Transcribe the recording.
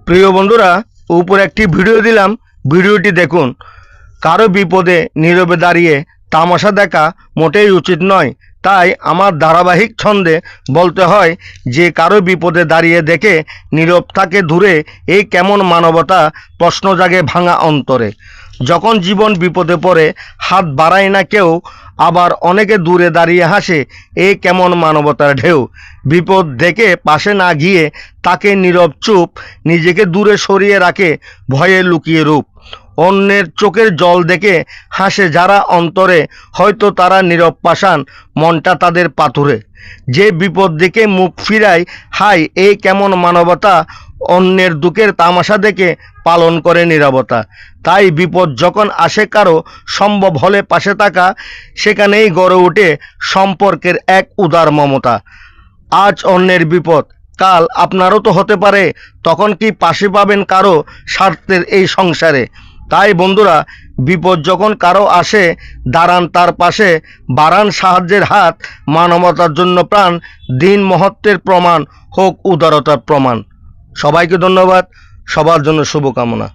প্রিয় বন্ধুরা, উপরে একটি ভিডিও দিলাম, ভিডিওটি দেখুন। কারো বিপদে নীরবে দাঁড়িয়ে তামাশা দেখা মোটেই উচিত নয়। তাই আমার ধারাবাহিক ছন্দে বলতে হয় যে কারো বিপদে দাঁড়িয়ে দেখে নীরব থাকে দূরে, এই কেমন মানবতা প্রশ্ন জাগে ভাঙা অন্তরে। যখন জীবন বিপদে পড়ে হাত বাড়ায় না কেউ, আবার অনেকে দূরে দাঁড়িয়ে হাসে, এই কেমন মানবতার ঢেউ। বিপদ দেখে পাশে না গিয়ে তাকে নীরব চুপ, নিজেকে দূরে সরিয়ে রাখে ভয়ে লুকিয়ে রূপ। অন্যের চোখের জল দেখে হাসে যারা অন্তরে, হয়তো তারা নীরব পাষাণ, মনটা তাদের পাথুরে। যে বিপদ দেখে মুখ ফিরায়, হাই এই কেমন মানবতা, অন্যের দুঃখের তামাশা দেখে পালন করে নীরবতা। তাই বিপদ যখন আসে কারো, সম্ভব হলে পাশে থাকা, সেখানেই গড়ে ওঠে সম্পর্কের এক উদার মমতা। আজ অন্যের বিপদ, কাল আপনারও তো হতে পারে, তখন কি পাশে পাবেন কারো স্বার্থের এই সংসারে? তাই বন্ধুরা, বিপদ যখন কারো আসে, দাঁড়ান তার পাশে, বাড়ান সাহায্যের হাত, মানবতার জন্য প্রাণ দিন, মহত্বের প্রমাণ হোক উদারতার প্রমাণ। সবাইকে ধন্যবাদ, সবার জন্য শুভকামনা।